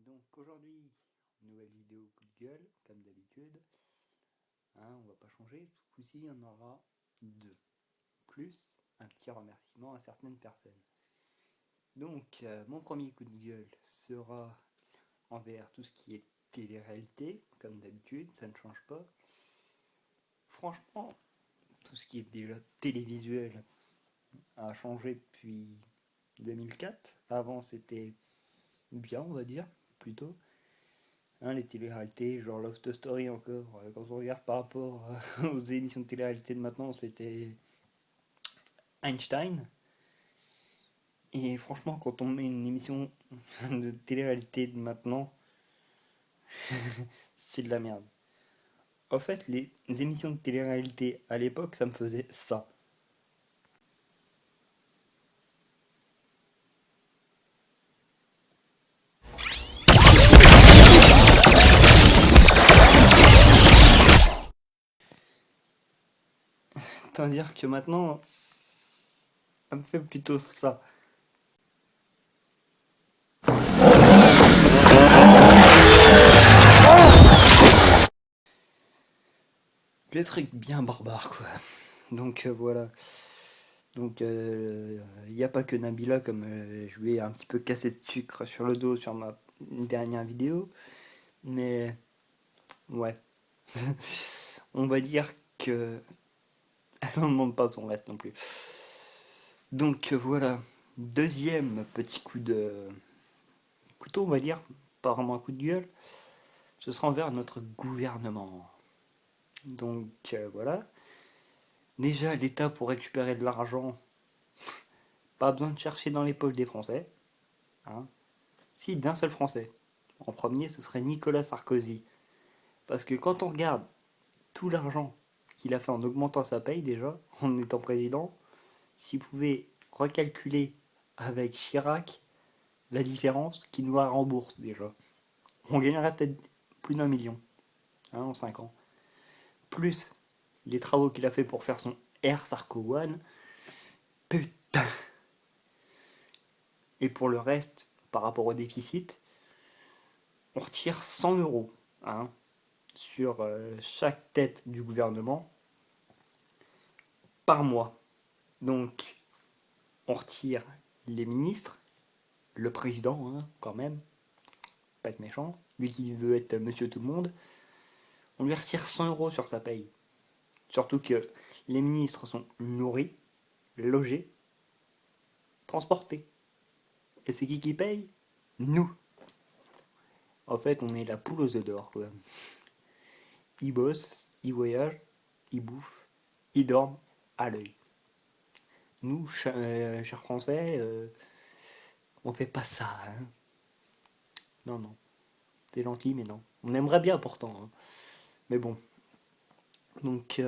Donc aujourd'hui, nouvelle vidéo coup de gueule, comme d'habitude. On va pas changer, ce coup-ci il y en aura deux. Plus un petit remerciement à certaines personnes. Donc mon premier coup de gueule sera envers tout ce qui est télé-réalité, comme d'habitude, ça ne change pas. Franchement, tout ce qui est déjà télévisuel a changé depuis 2004. Avant c'était bien, on va dire, plutôt. Les télé-réalités, genre Love Story encore, quand on regarde par rapport aux émissions de télé-réalité de maintenant, c'était Einstein. Et franchement, quand on met une émission de télé-réalité de maintenant, c'est de la merde. En fait, les émissions de télé-réalité à l'époque, ça me faisait ça. C'est-à-dire que maintenant, ça me fait plutôt ça. Les trucs bien barbares, quoi. Donc voilà. Donc il n'y a pas que Nabila, comme je lui ai un petit peu cassé de sucre sur le dos sur ma dernière vidéo. Mais ouais, on va dire que elle n'en demande pas son reste non plus. Donc voilà, deuxième petit coup de couteau, on va dire, pas vraiment un coup de gueule, ce sera envers notre gouvernement. Donc voilà, déjà l'État pour récupérer de l'argent, pas besoin de chercher dans les poches des Français. Hein. Si, d'un seul Français. En premier, ce serait Nicolas Sarkozy. Parce que quand on regarde tout l'argent qu'il a fait en augmentant sa paye déjà, en étant président, s'il pouvait recalculer avec Chirac la différence qu'il nous la rembourse déjà, on gagnerait peut-être plus d'1 million en 5 ans. Plus les travaux qu'il a fait pour faire son Air Sarko One, putain. Et pour le reste, par rapport au déficit, on retire 100 euros sur chaque tête du gouvernement par mois. Donc, on retire les ministres, le président, quand même, pas être méchant, lui qui veut être monsieur tout le monde, on lui retire 100 euros sur sa paye. Surtout que les ministres sont nourris, logés, transportés. Et c'est qui paye? Nous. En fait, on est la poule aux œufs d'or, quoi. Ils bossent, ils voyagent, ils bouffent, ils dorment à l'œil. Nous, chers Français, on fait pas ça. Non, non. T'es gentil, mais non. On aimerait bien pourtant. Mais bon. Donc,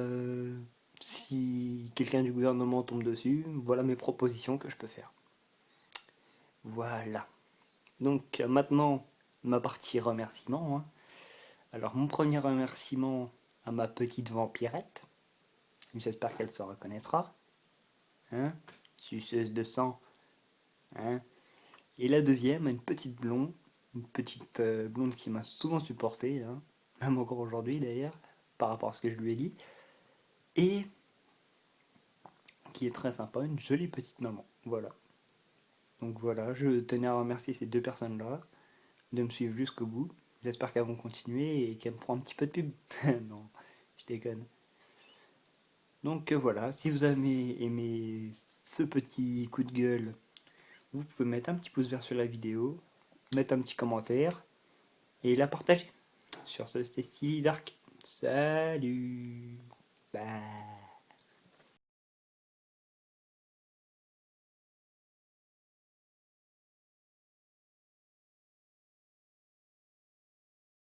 si quelqu'un du gouvernement tombe dessus, voilà mes propositions que je peux faire. Voilà. Donc, maintenant, ma partie remerciement. Alors, mon premier remerciement à ma petite vampirette. J'espère qu'elle se reconnaîtra. Suceuse de sang. Et la deuxième, une petite blonde. Une petite blonde qui m'a souvent supporté. Même encore aujourd'hui d'ailleurs. Par rapport à ce que je lui ai dit. Et qui est très sympa, une jolie petite maman. Voilà. Donc voilà, je tenais à remercier ces deux personnes-là de me suivre jusqu'au bout. J'espère qu'elles vont continuer et qu'elles me feront un petit peu de pub. Non, je déconne. Donc voilà, si vous avez aimé ce petit coup de gueule, vous pouvez mettre un petit pouce vert sur la vidéo, mettre un petit commentaire et la partager. Sur ce, c'était Stevie Dark. Salut!